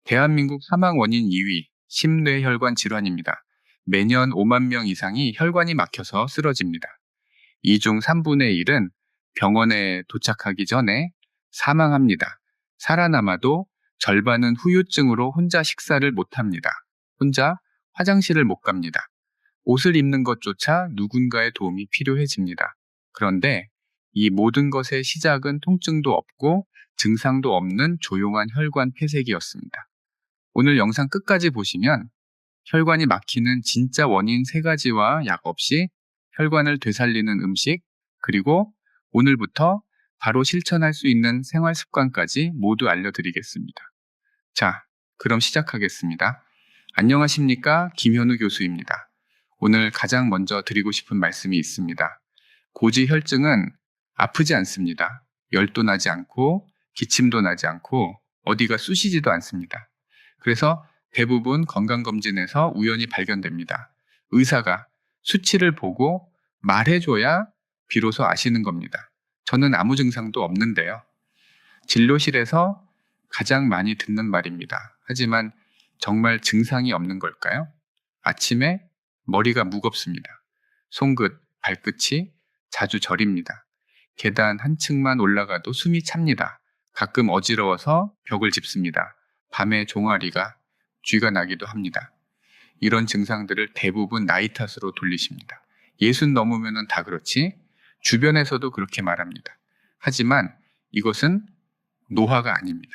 대한민국 사망 원인 2위, 심뇌혈관 질환입니다. 매년 5만 명 이상이 혈관이 막혀서 쓰러집니다. 이 중 3분의 1은 병원에 도착하기 전에 사망합니다. 살아남아도 절반은 후유증으로 혼자 식사를 못합니다. 혼자 화장실을 못 갑니다. 옷을 입는 것조차 누군가의 도움이 필요해집니다. 그런데 이 모든 것의 시작은 통증도 없고 증상도 없는 조용한 혈관 폐색이었습니다. 오늘 영상 끝까지 보시면 혈관이 막히는 진짜 원인 3가지와 약 없이 혈관을 되살리는 음식, 그리고 오늘부터 바로 실천할 수 있는 생활 습관까지 모두 알려드리겠습니다. 자, 그럼 시작하겠습니다. 안녕하십니까? 김현우 교수입니다. 오늘 가장 먼저 드리고 싶은 말씀이 있습니다. 고지혈증은 아프지 않습니다. 열도 나지 않고 기침도 나지 않고 어디가 쑤시지도 않습니다. 그래서 대부분 건강검진에서 우연히 발견됩니다. 의사가 수치를 보고 말해줘야 비로소 아시는 겁니다. 저는 아무 증상도 없는데요. 진료실에서 가장 많이 듣는 말입니다. 하지만 정말 증상이 없는 걸까요? 아침에 머리가 무겁습니다. 손끝, 발끝이 자주 저립니다. 계단 한 층만 올라가도 숨이 찹니다. 가끔 어지러워서 벽을 짚습니다. 밤에 종아리가 쥐가 나기도 합니다. 이런 증상들을 대부분 나이 탓으로 돌리십니다. 60 넘으면 다 그렇지? 주변에서도 그렇게 말합니다. 하지만 이것은 노화가 아닙니다.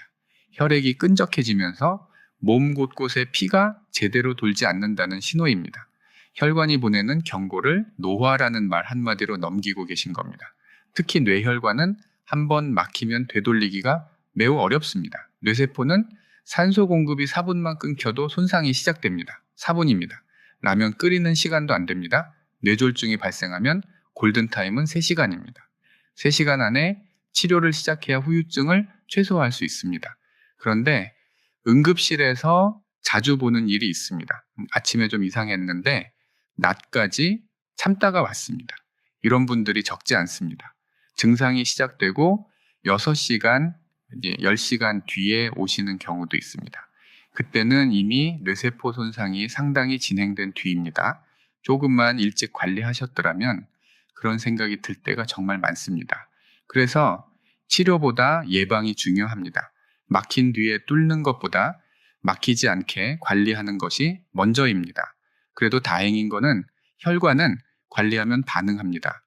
혈액이 끈적해지면서 몸 곳곳에 피가 제대로 돌지 않는다는 신호입니다. 혈관이 보내는 경고를 노화라는 말 한마디로 넘기고 계신 겁니다. 특히 뇌혈관은 한번 막히면 되돌리기가 매우 어렵습니다. 뇌세포는 산소 공급이 4분만 끊겨도 손상이 시작됩니다. 4분입니다. 라면 끓이는 시간도 안 됩니다. 뇌졸중이 발생하면 골든타임은 3시간입니다. 3시간 안에 치료를 시작해야 후유증을 최소화할 수 있습니다. 그런데 응급실에서 자주 보는 일이 있습니다. 아침에 좀 이상했는데 낮까지 참다가 왔습니다. 이런 분들이 적지 않습니다. 증상이 시작되고 6시간, 10시간 뒤에 오시는 경우도 있습니다. 그때는 이미 뇌세포 손상이 상당히 진행된 뒤입니다. 조금만 일찍 관리하셨더라면 그런 생각이 들 때가 정말 많습니다. 그래서 치료보다 예방이 중요합니다. 막힌 뒤에 뚫는 것보다 막히지 않게 관리하는 것이 먼저입니다. 그래도 다행인 거는 혈관은 관리하면 반응합니다.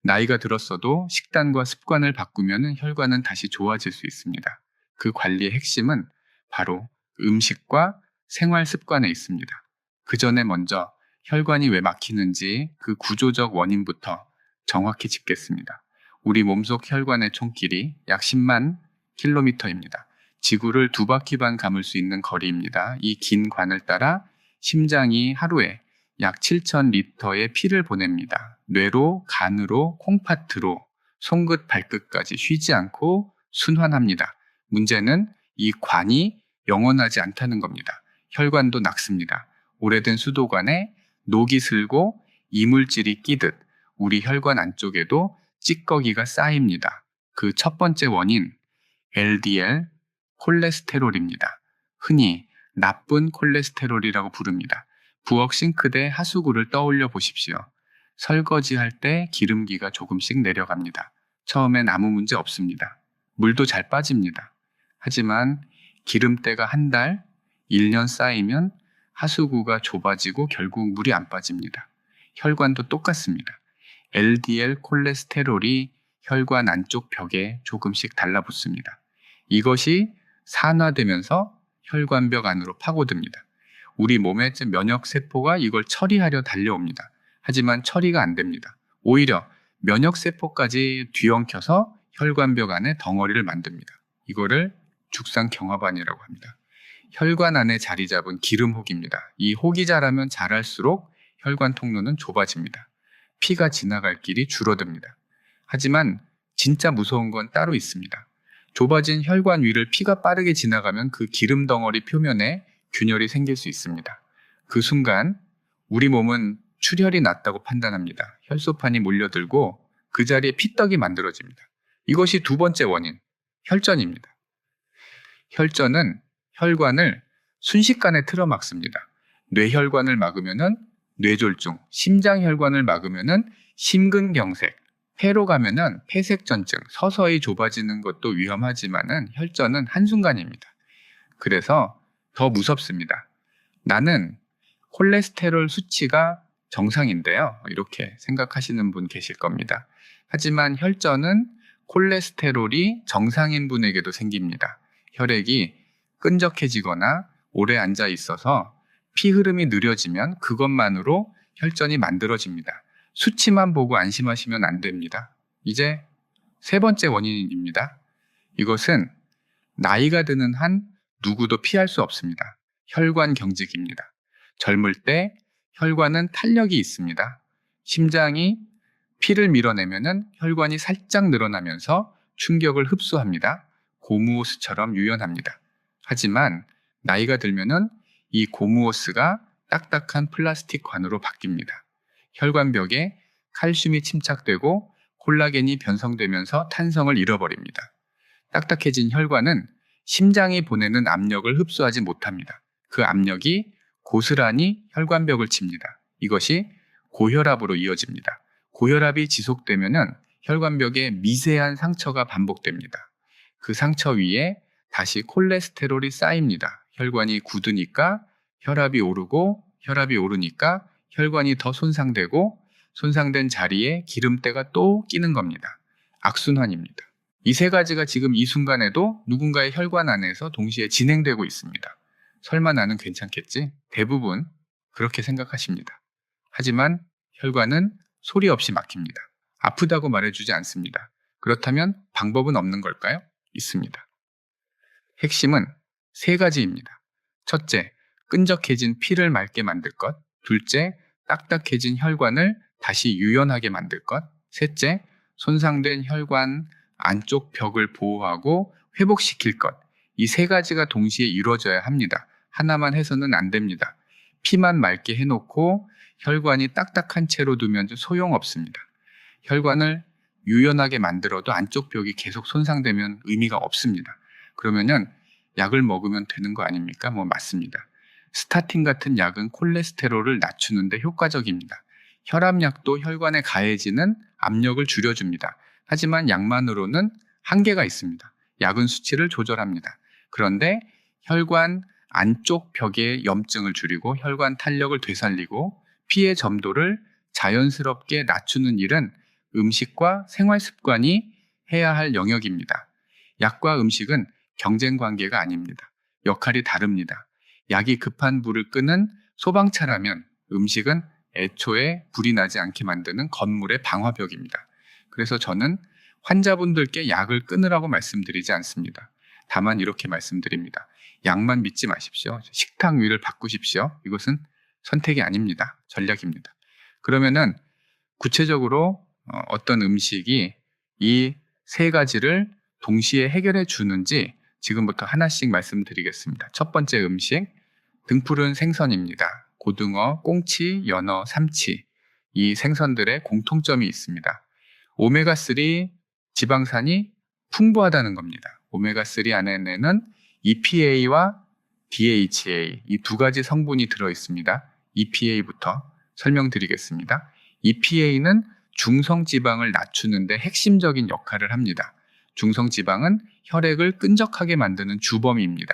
나이가 들었어도 식단과 습관을 바꾸면 혈관은 다시 좋아질 수 있습니다. 그 관리의 핵심은 바로 음식과 생활 습관에 있습니다. 그 전에 먼저 혈관이 왜 막히는지 그 구조적 원인부터 정확히 짚겠습니다. 우리 몸속 혈관의 총 길이 약 10만 킬로미터입니다. 지구를 2바퀴 반 감을 수 있는 거리입니다. 이 긴 관을 따라 심장이 하루에 약 7,000리터의 피를 보냅니다. 뇌로, 간으로, 콩팥으로, 손끝, 발끝까지 쉬지 않고 순환합니다. 문제는 이 관이 영원하지 않다는 겁니다. 혈관도 낙습니다. 오래된 수도관에 녹이 슬고 이물질이 끼듯 우리 혈관 안쪽에도 찌꺼기가 쌓입니다. 그 첫 번째 원인, LDL, 콜레스테롤입니다. 흔히 나쁜 콜레스테롤이라고 부릅니다. 부엌 싱크대 하수구를 떠올려 보십시오. 설거지할 때 기름기가 조금씩 내려갑니다. 처음엔 아무 문제 없습니다. 물도 잘 빠집니다. 하지만 기름때가 한 달, 1년 쌓이면 하수구가 좁아지고 결국 물이 안 빠집니다. 혈관도 똑같습니다. LDL 콜레스테롤이 혈관 안쪽 벽에 조금씩 달라붙습니다. 이것이 산화되면서 혈관벽 안으로 파고듭니다. 우리 몸의 면역세포가 이걸 처리하려 달려옵니다. 하지만 처리가 안 됩니다. 오히려 면역세포까지 뒤엉켜서 혈관벽 안에 덩어리를 만듭니다. 이거를 죽상경화반이라고 합니다. 혈관 안에 자리 잡은 기름혹입니다. 이 혹이 자라면 자랄수록 혈관 통로는 좁아집니다. 피가 지나갈 길이 줄어듭니다. 하지만 진짜 무서운 건 따로 있습니다. 좁아진 혈관 위를 피가 빠르게 지나가면 그 기름 덩어리 표면에 균열이 생길 수 있습니다. 그 순간 우리 몸은 출혈이 났다고 판단합니다. 혈소판이 몰려들고 그 자리에 피떡이 만들어집니다. 이것이 두 번째 원인, 혈전입니다. 혈전은 혈관을 순식간에 틀어막습니다. 뇌혈관을 막으면은 뇌졸중, 심장혈관을 막으면은 심근경색, 폐로 가면은 폐색전증, 서서히 좁아지는 것도 위험하지만은 혈전은 한순간입니다. 그래서 더 무섭습니다. 나는 콜레스테롤 수치가 정상인데요. 이렇게 생각하시는 분 계실 겁니다. 하지만 혈전은 콜레스테롤이 정상인 분에게도 생깁니다. 혈액이 끈적해지거나 오래 앉아 있어서 피 흐름이 느려지면 그것만으로 혈전이 만들어집니다. 수치만 보고 안심하시면 안 됩니다. 이제 세 번째 원인입니다. 이것은 나이가 드는 한 누구도 피할 수 없습니다. 혈관 경직입니다. 젊을 때 혈관은 탄력이 있습니다. 심장이 피를 밀어내면은 혈관이 살짝 늘어나면서 충격을 흡수합니다. 고무호스처럼 유연합니다. 하지만 나이가 들면은 이 고무호스가 딱딱한 플라스틱 관으로 바뀝니다. 혈관벽에 칼슘이 침착되고 콜라겐이 변성되면서 탄성을 잃어버립니다. 딱딱해진 혈관은 심장이 보내는 압력을 흡수하지 못합니다. 그 압력이 고스란히 혈관벽을 칩니다. 이것이 고혈압으로 이어집니다. 고혈압이 지속되면 혈관벽에 미세한 상처가 반복됩니다. 그 상처 위에 다시 콜레스테롤이 쌓입니다. 혈관이 굳으니까 혈압이 오르고 혈압이 오르니까 혈관이 더 손상되고 손상된 자리에 기름때가 또 끼는 겁니다. 악순환입니다. 이 세 가지가 지금 이 순간에도 누군가의 혈관 안에서 동시에 진행되고 있습니다. 설마 나는 괜찮겠지? 대부분 그렇게 생각하십니다. 하지만 혈관은 소리 없이 막힙니다. 아프다고 말해주지 않습니다. 그렇다면 방법은 없는 걸까요? 있습니다. 핵심은 세 가지입니다. 첫째, 끈적해진 피를 맑게 만들 것. 둘째, 딱딱해진 혈관을 다시 유연하게 만들 것. 셋째, 손상된 혈관 안쪽 벽을 보호하고 회복시킬 것. 이 세 가지가 동시에 이루어져야 합니다. 하나만 해서는 안 됩니다. 피만 맑게 해놓고 혈관이 딱딱한 채로 두면 소용없습니다. 혈관을 유연하게 만들어도 안쪽 벽이 계속 손상되면 의미가 없습니다. 그러면은 약을 먹으면 되는 거 아닙니까? 맞습니다. 스타틴 같은 약은 콜레스테롤을 낮추는데 효과적입니다. 혈압약도 혈관에 가해지는 압력을 줄여줍니다. 하지만 약만으로는 한계가 있습니다. 약은 수치를 조절합니다. 그런데 혈관 안쪽 벽의 염증을 줄이고 혈관 탄력을 되살리고 피의 점도를 자연스럽게 낮추는 일은 음식과 생활 습관이 해야 할 영역입니다. 약과 음식은 경쟁 관계가 아닙니다. 역할이 다릅니다. 약이 급한 불을 끄는 소방차라면 음식은 애초에 불이 나지 않게 만드는 건물의 방화벽입니다. 그래서 저는 환자분들께 약을 끊으라고 말씀드리지 않습니다. 다만 이렇게 말씀드립니다. 약만 믿지 마십시오. 식탁 위를 바꾸십시오. 이것은 선택이 아닙니다. 전략입니다. 그러면은 구체적으로 어떤 음식이 이 세 가지를 동시에 해결해 주는지 지금부터 하나씩 말씀드리겠습니다. 첫 번째 음식, 등푸른 생선입니다. 고등어, 꽁치, 연어, 삼치. 이 생선들의 공통점이 있습니다. 오메가3 지방산이 풍부하다는 겁니다. 오메가3 안에는 EPA와 DHA 이 두 가지 성분이 들어있습니다. EPA부터 설명드리겠습니다. EPA는 중성지방을 낮추는데 핵심적인 역할을 합니다. 중성지방은 혈액을 끈적하게 만드는 주범입니다.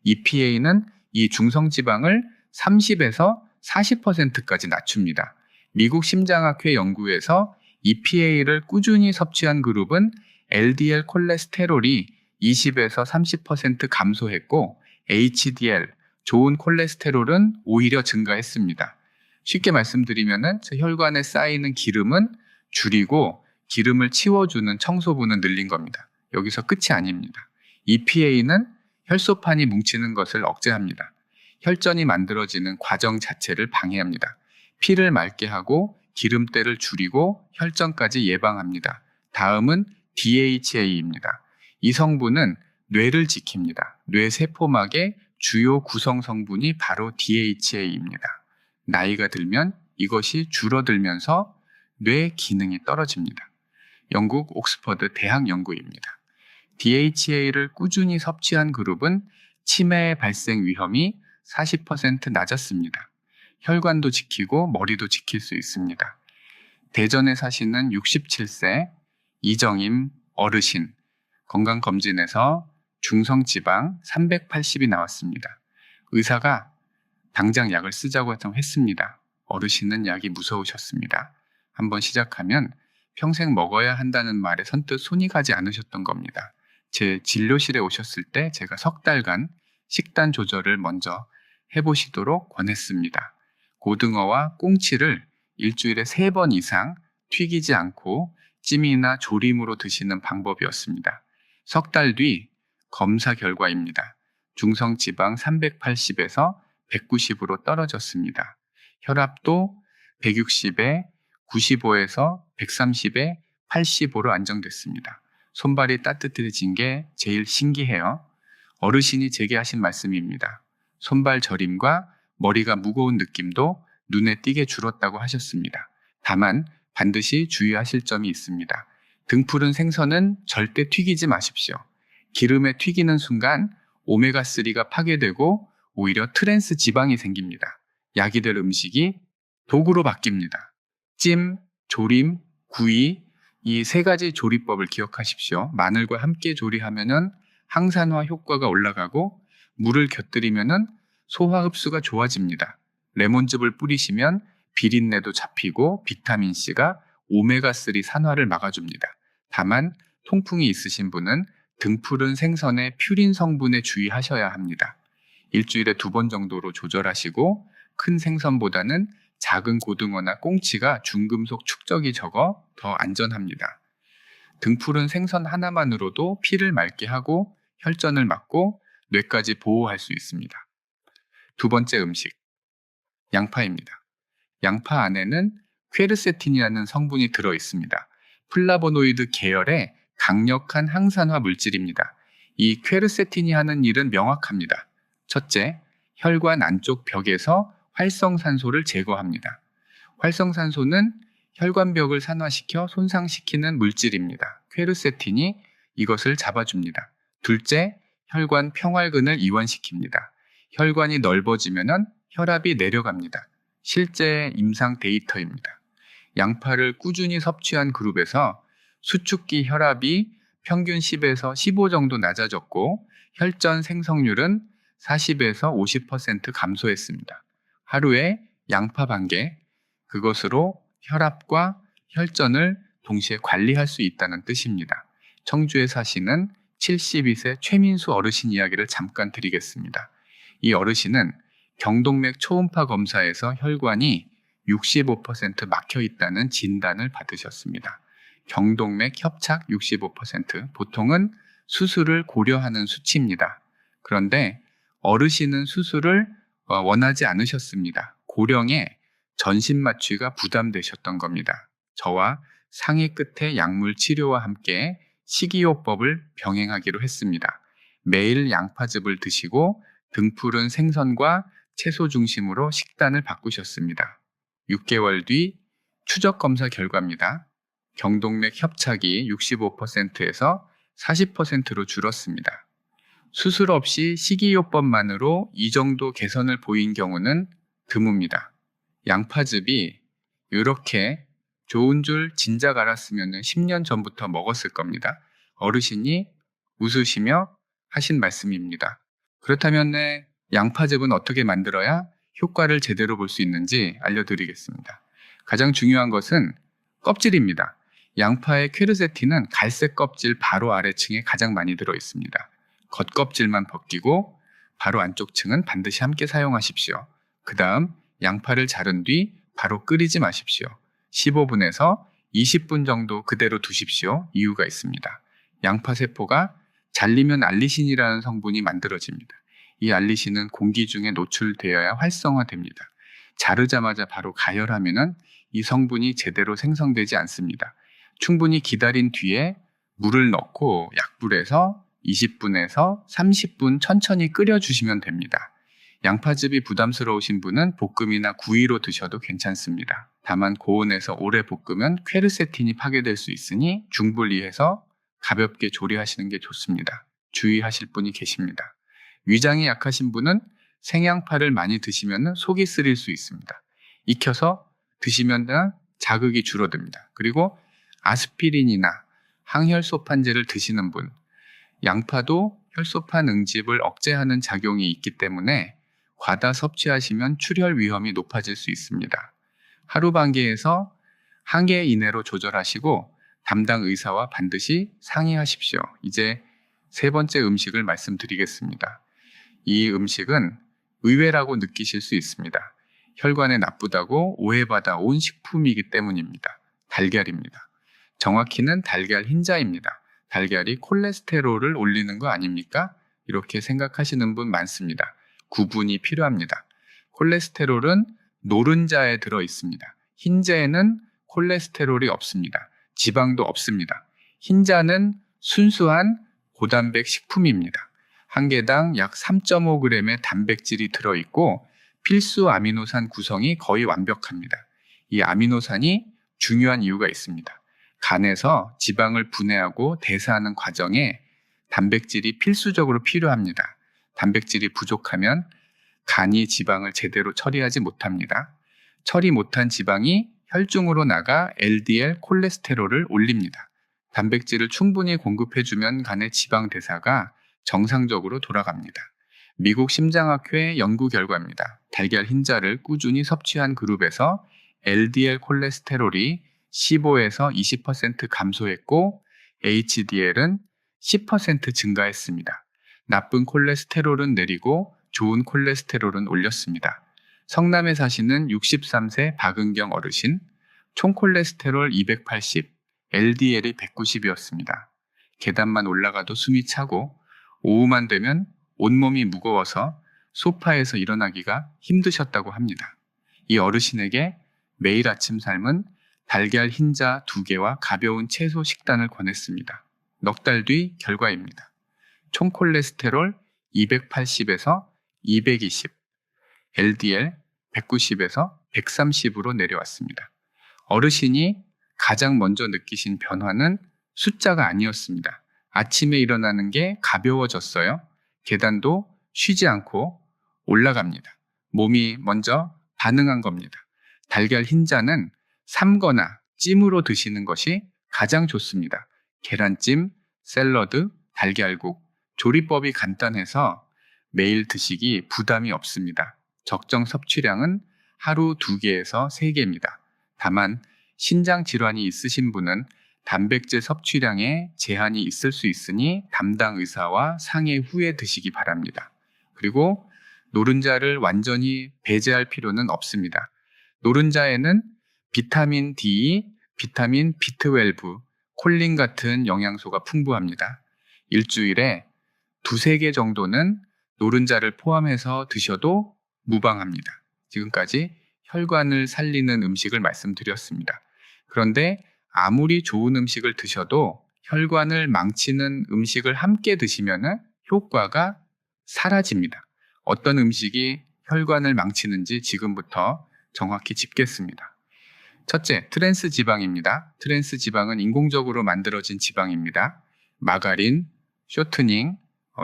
EPA는 이 중성지방을 30에서 40%까지 낮춥니다. 미국 심장학회 연구에서 EPA를 꾸준히 섭취한 그룹은 LDL 콜레스테롤이 20에서 30% 감소했고 HDL, 좋은 콜레스테롤은 오히려 증가했습니다. 쉽게 말씀드리면 혈관에 쌓이는 기름은 줄이고 기름을 치워주는 청소부는 늘린 겁니다. 여기서 끝이 아닙니다. EPA는 혈소판이 뭉치는 것을 억제합니다. 혈전이 만들어지는 과정 자체를 방해합니다. 피를 맑게 하고 기름때를 줄이고 혈전까지 예방합니다. 다음은 DHA입니다. 이 성분은 뇌를 지킵니다. 뇌세포막의 주요 구성 성분이 바로 DHA입니다. 나이가 들면 이것이 줄어들면서 뇌 기능이 떨어집니다. 영국 옥스퍼드 대학 연구입니다. DHA를 꾸준히 섭취한 그룹은 치매 발생 위험이 40% 낮았습니다. 혈관도 지키고 머리도 지킬 수 있습니다. 대전에 사시는 67세 이정임 어르신 건강검진에서 중성지방 380이 나왔습니다. 의사가 당장 약을 쓰자고 했습니다. 어르신은 약이 무서우셨습니다. 한번 시작하면 평생 먹어야 한다는 말에 선뜻 손이 가지 않으셨던 겁니다. 제 진료실에 오셨을 때 제가 석 달간 식단 조절을 먼저 해보시도록 권했습니다. 고등어와 꽁치를 일주일에 3번 이상 튀기지 않고 찜이나 조림으로 드시는 방법이었습니다. 석 달 뒤 검사 결과입니다. 중성지방 380에서 190으로 떨어졌습니다. 혈압도 160에 95에서 130에 85로 안정됐습니다. 손발이 따뜻해진 게 제일 신기해요. 어르신이 제게 하신 말씀입니다. 손발 저림과 머리가 무거운 느낌도 눈에 띄게 줄었다고 하셨습니다. 다만 반드시 주의하실 점이 있습니다. 등푸른 생선은 절대 튀기지 마십시오. 기름에 튀기는 순간 오메가3가 파괴되고 오히려 트랜스 지방이 생깁니다. 약이 될 음식이 독으로 바뀝니다. 찜, 조림, 구이 이 3가지 조리법을 기억하십시오. 마늘과 함께 조리하면은 항산화 효과가 올라가고 물을 곁들이면은 소화 흡수가 좋아집니다. 레몬즙을 뿌리시면 비린내도 잡히고 비타민C가 오메가3 산화를 막아줍니다. 다만 통풍이 있으신 분은 등푸른 생선의 퓨린 성분에 주의하셔야 합니다. 일주일에 2번 정도로 조절하시고 큰 생선보다는 작은 고등어나 꽁치가 중금속 축적이 적어 더 안전합니다. 등푸른 생선 하나만으로도 피를 맑게 하고 혈전을 막고 뇌까지 보호할 수 있습니다. 2번째 음식, 양파입니다. 양파 안에는 퀘르세틴이라는 성분이 들어 있습니다. 플라보노이드 계열의 강력한 항산화 물질입니다. 이 퀘르세틴이 하는 일은 명확합니다. 첫째, 혈관 안쪽 벽에서 활성산소를 제거합니다. 활성산소는 혈관벽을 산화시켜 손상시키는 물질입니다. 퀘르세틴이 이것을 잡아줍니다. 둘째, 혈관 평활근을 이완시킵니다. 혈관이 넓어지면 혈압이 내려갑니다. 실제 임상 데이터입니다. 양파를 꾸준히 섭취한 그룹에서 수축기 혈압이 평균 10에서 15 정도 낮아졌고 혈전 생성률은 40에서 50% 감소했습니다. 하루에 양파 반 개, 그것으로 혈압과 혈전을 동시에 관리할 수 있다는 뜻입니다. 청주에 사시는 72세 최민수 어르신 이야기를 잠깐 드리겠습니다. 이 어르신은 경동맥 초음파 검사에서 혈관이 65% 막혀 있다는 진단을 받으셨습니다. 경동맥 협착 65%, 보통은 수술을 고려하는 수치입니다. 그런데 어르신은 수술을 원하지 않으셨습니다. 고령에 전신 마취가 부담되셨던 겁니다. 저와 상의 끝에 약물 치료와 함께 식이요법을 병행하기로 했습니다. 매일 양파즙을 드시고 등푸른 생선과 채소 중심으로 식단을 바꾸셨습니다. 6개월 뒤 추적 검사 결과입니다. 경동맥 협착이 65%에서 40%로 줄었습니다. 수술 없이 식이요법만으로 이 정도 개선을 보인 경우는 드뭅니다. 양파즙이 이렇게 좋은 줄 진작 알았으면 10년 전부터 먹었을 겁니다. 어르신이 웃으시며 하신 말씀입니다. 그렇다면 양파즙은 어떻게 만들어야 효과를 제대로 볼 수 있는지 알려드리겠습니다. 가장 중요한 것은 껍질입니다. 양파의 퀘르세틴은 갈색 껍질 바로 아래층에 가장 많이 들어 있습니다. 겉껍질만 벗기고 바로 안쪽 층은 반드시 함께 사용하십시오. 그 다음 양파를 자른 뒤 바로 끓이지 마십시오. 15분에서 20분 정도 그대로 두십시오. 이유가 있습니다. 양파 세포가 잘리면 알리신이라는 성분이 만들어집니다. 이 알리신은 공기 중에 노출되어야 활성화됩니다. 자르자마자 바로 가열하면 이 성분이 제대로 생성되지 않습니다. 충분히 기다린 뒤에 물을 넣고 약불에서 20분에서 30분 천천히 끓여주시면 됩니다. 양파즙이 부담스러우신 분은 볶음이나 구이로 드셔도 괜찮습니다. 다만 고온에서 오래 볶으면 퀘르세틴이 파괴될 수 있으니 중불리해서 가볍게 조리하시는 게 좋습니다. 주의하실 분이 계십니다. 위장이 약하신 분은 생양파를 많이 드시면 속이 쓰릴 수 있습니다. 익혀서 드시면 자극이 줄어듭니다. 그리고 아스피린이나 항혈소판제를 드시는 분, 양파도 혈소판 응집을 억제하는 작용이 있기 때문에 과다 섭취하시면 출혈 위험이 높아질 수 있습니다. 하루 반개에서 1개 이내로 조절하시고 담당 의사와 반드시 상의하십시오. 이제 세 번째 음식을 말씀드리겠습니다. 이 음식은 의외라고 느끼실 수 있습니다. 혈관에 나쁘다고 오해받아 온 식품이기 때문입니다. 달걀입니다. 정확히는 달걀 흰자입니다. 달걀이 콜레스테롤을 올리는 거 아닙니까? 이렇게 생각하시는 분 많습니다. 구분이 필요합니다. 콜레스테롤은 노른자에 들어 있습니다. 흰자에는 콜레스테롤이 없습니다. 지방도 없습니다. 흰자는 순수한 고단백 식품입니다. 한 개당 약 3.5g의 단백질이 들어있고 필수 아미노산 구성이 거의 완벽합니다. 이 아미노산이 중요한 이유가 있습니다. 간에서 지방을 분해하고 대사하는 과정에 단백질이 필수적으로 필요합니다. 단백질이 부족하면 간이 지방을 제대로 처리하지 못합니다. 처리 못한 지방이 혈중으로 나가 LDL 콜레스테롤을 올립니다. 단백질을 충분히 공급해주면 간의 지방 대사가 정상적으로 돌아갑니다. 미국 심장학회 연구 결과입니다. 달걀 흰자를 꾸준히 섭취한 그룹에서 LDL 콜레스테롤이 15에서 20% 감소했고 HDL은 10% 증가했습니다. 나쁜 콜레스테롤은 내리고 좋은 콜레스테롤은 올렸습니다. 성남에 사시는 63세 박은경 어르신, 총 콜레스테롤 280, LDL이 190이었습니다. 계단만 올라가도 숨이 차고 오후만 되면 온몸이 무거워서 소파에서 일어나기가 힘드셨다고 합니다. 이 어르신에게 매일 아침 삶은 달걀 흰자 2개와 가벼운 채소 식단을 권했습니다. 넉 달 뒤 결과입니다. 총 콜레스테롤 280에서 220, LDL 190에서 130으로 내려왔습니다. 어르신이 가장 먼저 느끼신 변화는 숫자가 아니었습니다. 아침에 일어나는 게 가벼워졌어요. 계단도 쉬지 않고 올라갑니다. 몸이 먼저 반응한 겁니다. 달걀 흰자는 삶거나 찜으로 드시는 것이 가장 좋습니다. 계란찜, 샐러드, 달걀국, 조리법이 간단해서 매일 드시기 부담이 없습니다. 적정 섭취량은 하루 2개에서 3개입니다. 다만 신장 질환이 있으신 분은 단백질 섭취량에 제한이 있을 수 있으니 담당 의사와 상의 후에 드시기 바랍니다. 그리고 노른자를 완전히 배제할 필요는 없습니다. 노른자에는 비타민 D, 비타민 B12, 콜린 같은 영양소가 풍부합니다. 일주일에 2-3개 정도는 노른자를 포함해서 드셔도 무방합니다. 지금까지 혈관을 살리는 음식을 말씀드렸습니다. 그런데 아무리 좋은 음식을 드셔도 혈관을 망치는 음식을 함께 드시면 효과가 사라집니다. 어떤 음식이 혈관을 망치는지 지금부터 정확히 짚겠습니다. 첫째, 트랜스 지방입니다. 트랜스 지방은 인공적으로 만들어진 지방입니다. 마가린, 쇼트닝,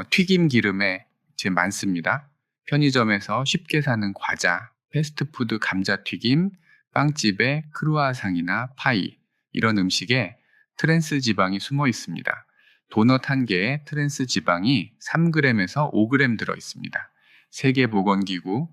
튀김 기름에 많습니다. 편의점에서 쉽게 사는 과자, 패스트푸드 감자튀김, 빵집의 크루아상이나 파이, 이런 음식에 트랜스 지방이 숨어 있습니다. 도넛 한 개에 트랜스 지방이 3g에서 5g 들어 있습니다. 세계보건기구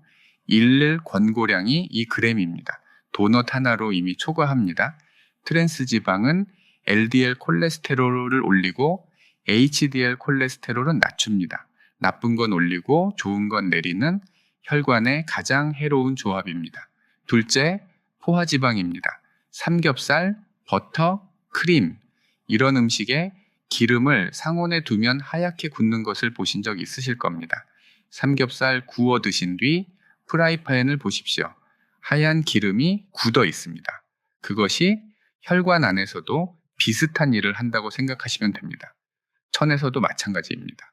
일일 권고량이 2g입니다. 도넛 하나로 이미 초과합니다. 트랜스 지방은 LDL 콜레스테롤을 올리고 HDL 콜레스테롤은 낮춥니다. 나쁜 건 올리고 좋은 건 내리는 혈관의 가장 해로운 조합입니다. 둘째, 포화지방입니다. 삼겹살, 버터, 크림, 이런 음식에 기름을 상온에 두면 하얗게 굳는 것을 보신 적 있으실 겁니다. 삼겹살 구워 드신 뒤 프라이팬을 보십시오. 하얀 기름이 굳어 있습니다. 그것이 혈관 안에서도 비슷한 일을 한다고 생각하시면 됩니다. 천에서도 마찬가지입니다.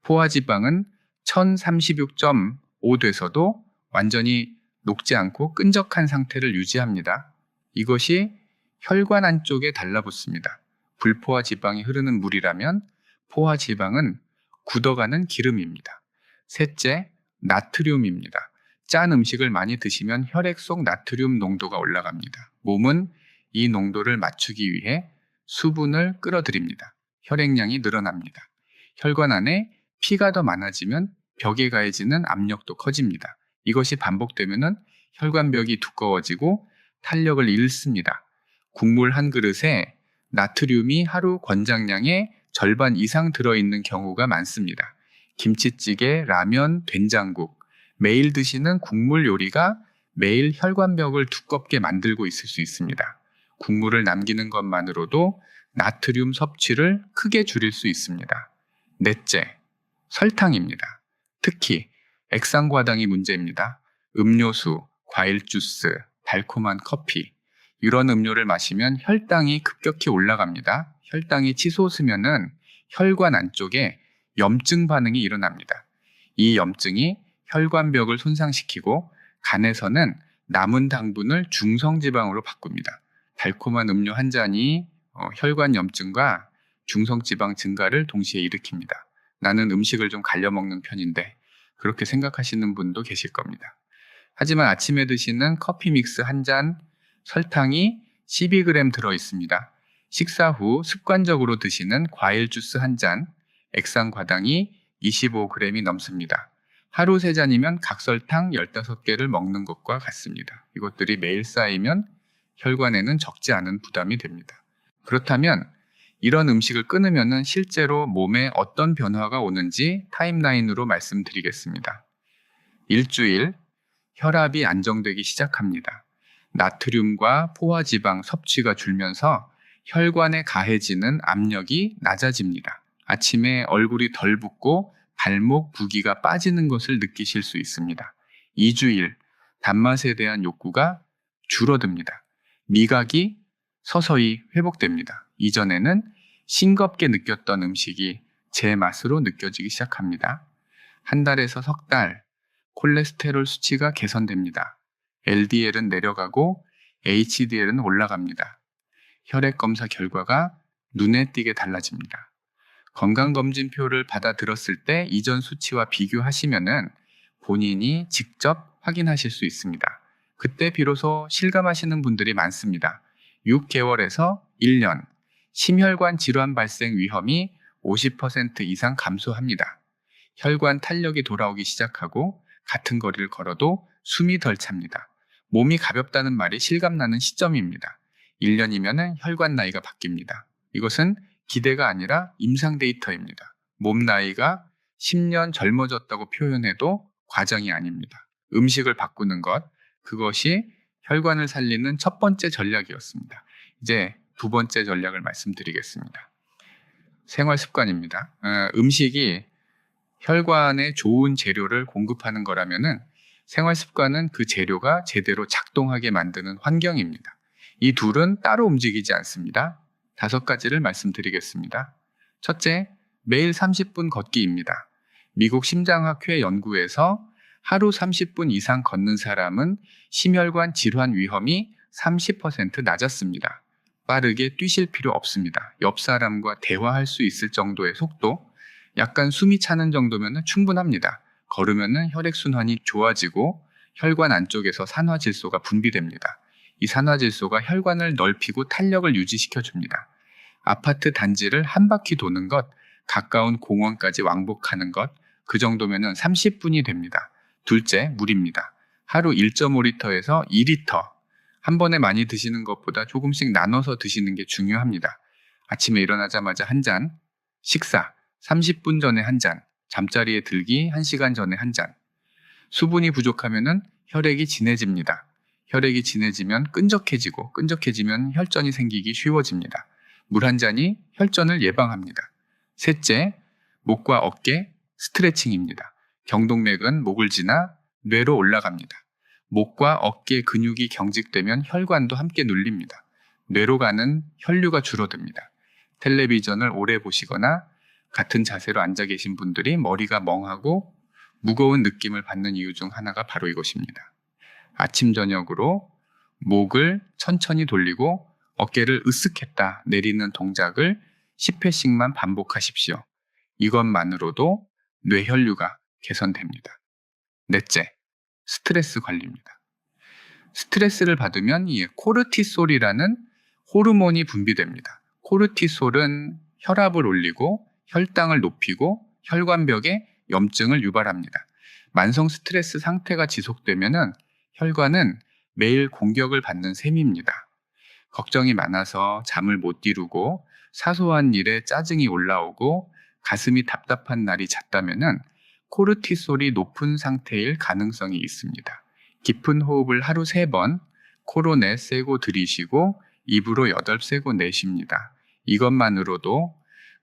포화지방은 1036.5 돼서도 완전히 녹지 않고 끈적한 상태를 유지합니다. 이것이 혈관 안쪽에 달라붙습니다. 불포화 지방이 흐르는 물이라면 포화 지방은 굳어가는 기름입니다. 셋째, 나트륨입니다. 짠 음식을 많이 드시면 혈액 속 나트륨 농도가 올라갑니다. 몸은 이 농도를 맞추기 위해 수분을 끌어들입니다. 혈액량이 늘어납니다. 혈관 안에 피가 더 많아지면 벽에 가해지는 압력도 커집니다. 이것이 반복되면 혈관벽이 두꺼워지고 탄력을 잃습니다. 국물 한 그릇에 나트륨이 하루 권장량의 절반 이상 들어있는 경우가 많습니다. 김치찌개, 라면, 된장국, 매일 드시는 국물 요리가 매일 혈관벽을 두껍게 만들고 있을 수 있습니다. 국물을 남기는 것만으로도 나트륨 섭취를 크게 줄일 수 있습니다. 넷째, 설탕입니다. 특히 액상과당이 문제입니다. 음료수, 과일 주스, 달콤한 커피, 이런 음료를 마시면 혈당이 급격히 올라갑니다. 혈당이 치솟으면은 혈관 안쪽에 염증 반응이 일어납니다. 이 염증이 혈관벽을 손상시키고 간에서는 남은 당분을 중성지방으로 바꿉니다. 달콤한 음료 한 잔이 혈관 염증과 중성지방 증가를 동시에 일으킵니다. 나는 음식을 좀 갈려 먹는 편인데 그렇게 생각하시는 분도 계실 겁니다. 하지만 아침에 드시는 커피 믹스 한 잔 설탕이 12g 들어 있습니다. 식사 후 습관적으로 드시는 과일 주스 한 잔 액상과당이 25g이 넘습니다. 하루 3잔이면 각설탕 15개를 먹는 것과 같습니다. 이것들이 매일 쌓이면 혈관에는 적지 않은 부담이 됩니다. 그렇다면 이런 음식을 끊으면 실제로 몸에 어떤 변화가 오는지 타임라인으로 말씀드리겠습니다. 일주일, 혈압이 안정되기 시작합니다. 나트륨과 포화지방 섭취가 줄면서 혈관에 가해지는 압력이 낮아집니다. 아침에 얼굴이 덜 붓고 발목 부기가 빠지는 것을 느끼실 수 있습니다. 2주일, 단맛에 대한 욕구가 줄어듭니다. 미각이 서서히 회복됩니다. 이전에는 싱겁게 느꼈던 음식이 제 맛으로 느껴지기 시작합니다. 한 달에서 석 달, 콜레스테롤 수치가 개선됩니다. LDL은 내려가고 HDL은 올라갑니다. 혈액 검사 결과가 눈에 띄게 달라집니다. 건강검진표를 받아 들었을 때 이전 수치와 비교하시면은 본인이 직접 확인하실 수 있습니다. 그때 비로소 실감하시는 분들이 많습니다. 6개월에서 1년, 심혈관 질환 발생 위험이 50% 이상 감소합니다. 혈관 탄력이 돌아오기 시작하고 같은 거리를 걸어도 숨이 덜 찹니다. 몸이 가볍다는 말이 실감나는 시점입니다. 1년이면 혈관 나이가 바뀝니다. 이것은 기대가 아니라 임상 데이터입니다. 몸 나이가 10년 젊어졌다고 표현해도 과장이 아닙니다. 음식을 바꾸는 것, 그것이 혈관을 살리는 첫 번째 전략이었습니다. 이제 두 번째 전략을 말씀드리겠습니다. 생활 습관입니다. 음식이 혈관에 좋은 재료를 공급하는 거라면은 생활 습관은 그 재료가 제대로 작동하게 만드는 환경입니다. 이 둘은 따로 움직이지 않습니다. 5가지를 말씀드리겠습니다. 첫째, 매일 30분 걷기입니다. 미국 심장학회 연구에서 하루 30분 이상 걷는 사람은 심혈관 질환 위험이 30% 낮았습니다. 빠르게 뛰실 필요 없습니다. 옆 사람과 대화할 수 있을 정도의 속도, 약간 숨이 차는 정도면 충분합니다. 걸으면 혈액순환이 좋아지고 혈관 안쪽에서 산화질소가 분비됩니다. 이 산화질소가 혈관을 넓히고 탄력을 유지시켜줍니다. 아파트 단지를 한 바퀴 도는 것, 가까운 공원까지 왕복하는 것, 그 정도면 30분이 됩니다. 둘째, 물입니다. 하루 1.5리터에서 2리터. 한 번에 많이 드시는 것보다 조금씩 나눠서 드시는 게 중요합니다. 아침에 일어나자마자 한 잔, 식사 30분 전에 한 잔, 잠자리에 들기 1시간 전에 한 잔. 수분이 부족하면 혈액이 진해집니다. 혈액이 진해지면 끈적해지면 혈전이 생기기 쉬워집니다. 물 한 잔이 혈전을 예방합니다. 셋째, 목과 어깨 스트레칭입니다. 경동맥은 목을 지나 뇌로 올라갑니다. 목과 어깨 근육이 경직되면 혈관도 함께 눌립니다. 뇌로 가는 혈류가 줄어듭니다. 텔레비전을 오래 보시거나 같은 자세로 앉아 계신 분들이 머리가 멍하고 무거운 느낌을 받는 이유 중 하나가 바로 이것입니다. 아침 저녁으로 목을 천천히 돌리고 어깨를 으쓱했다 내리는 동작을 10회씩만 반복하십시오. 이것만으로도 뇌혈류가 개선됩니다. 넷째, 스트레스 관리입니다. 스트레스를 받으면 이 코르티솔이라는 호르몬이 분비됩니다. 코르티솔은 혈압을 올리고 혈당을 높이고 혈관벽에 염증을 유발합니다. 만성 스트레스 상태가 지속되면은 혈관은 매일 공격을 받는 셈입니다. 걱정이 많아서 잠을 못 이루고 사소한 일에 짜증이 올라오고 가슴이 답답한 날이 잦다면은 코르티솔이 높은 상태일 가능성이 있습니다. 깊은 호흡을 하루 3번, 코로 내쉬고 들이쉬고 입으로 8세고 내쉽니다. 이것만으로도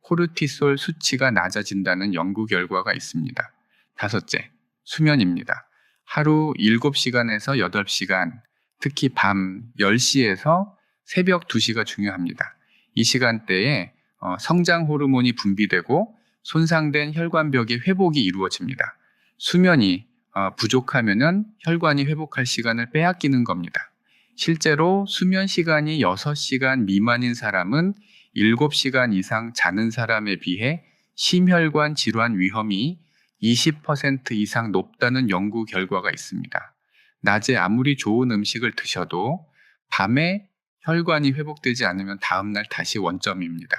코르티솔 수치가 낮아진다는 연구 결과가 있습니다. 다섯째, 수면입니다. 하루 7시간에서 8시간, 특히 밤 10시에서 새벽 2시가 중요합니다. 이 시간대에 성장 호르몬이 분비되고 손상된 혈관벽의 회복이 이루어집니다. 수면이 부족하면은 혈관이 회복할 시간을 빼앗기는 겁니다. 실제로 수면 시간이 6시간 미만인 사람은 7시간 이상 자는 사람에 비해 심혈관 질환 위험이 20% 이상 높다는 연구 결과가 있습니다. 낮에 아무리 좋은 음식을 드셔도 밤에 혈관이 회복되지 않으면 다음날 다시 원점입니다.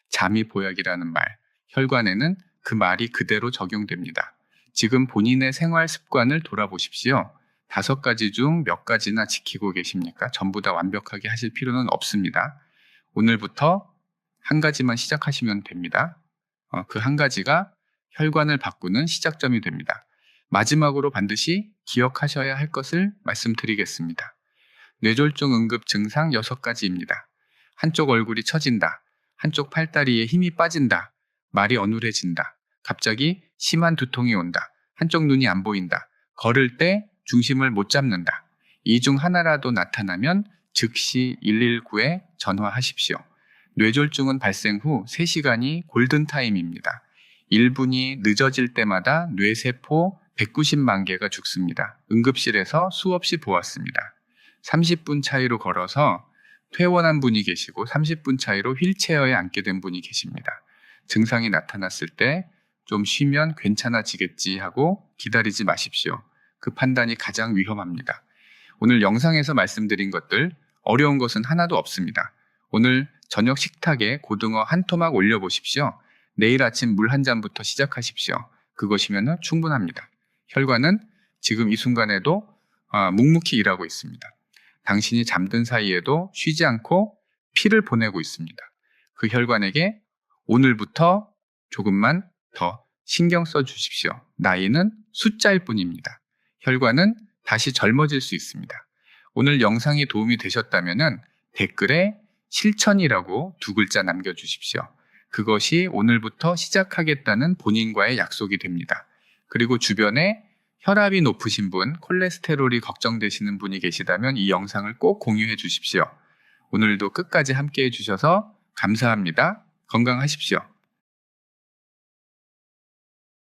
잠이 보약이라는 말, 혈관에는 그 말이 그대로 적용됩니다. 지금 본인의 생활 습관을 돌아보십시오. 5가지 중 몇 가지나 지키고 계십니까? 전부 다 완벽하게 하실 필요는 없습니다. 오늘부터 한 가지만 시작하시면 됩니다. 그 한 가지가 혈관을 바꾸는 시작점이 됩니다. 마지막으로 반드시 기억하셔야 할 것을 말씀드리겠습니다. 뇌졸중 응급 증상 6가지입니다. 한쪽 얼굴이 처진다. 한쪽 팔다리에 힘이 빠진다. 말이 어눌해진다. 갑자기 심한 두통이 온다. 한쪽 눈이 안 보인다. 걸을 때 중심을 못 잡는다. 이 중 하나라도 나타나면 즉시 119에 전화하십시오. 뇌졸중은 발생 후 3시간이 골든타임입니다. 1분이 늦어질 때마다 뇌세포 190만 개가 죽습니다. 응급실에서 수없이 보았습니다. 30분 차이로 걸어서 퇴원한 분이 계시고 30분 차이로 휠체어에 앉게 된 분이 계십니다. 증상이 나타났을 때 좀 쉬면 괜찮아지겠지 하고 기다리지 마십시오. 그 판단이 가장 위험합니다. 오늘 영상에서 말씀드린 것들 어려운 것은 하나도 없습니다. 오늘 저녁 식탁에 고등어 한 토막 올려보십시오. 내일 아침 물 한 잔부터 시작하십시오. 그것이면 충분합니다. 혈관은 지금 이 순간에도 묵묵히 일하고 있습니다. 당신이 잠든 사이에도 쉬지 않고 피를 보내고 있습니다. 그 혈관에게 오늘부터 조금만 더 신경 써 주십시오. 나이는 숫자일 뿐입니다. 혈관은 다시 젊어질 수 있습니다. 오늘 영상이 도움이 되셨다면 댓글에 실천이라고 2글자 남겨주십시오. 그것이 오늘부터 시작하겠다는 본인과의 약속이 됩니다. 그리고 주변에 혈압이 높으신 분, 콜레스테롤이 걱정되시는 분이 계시다면 이 영상을 꼭 공유해 주십시오. 오늘도 끝까지 함께 해주셔서 감사합니다. 건강하십시오.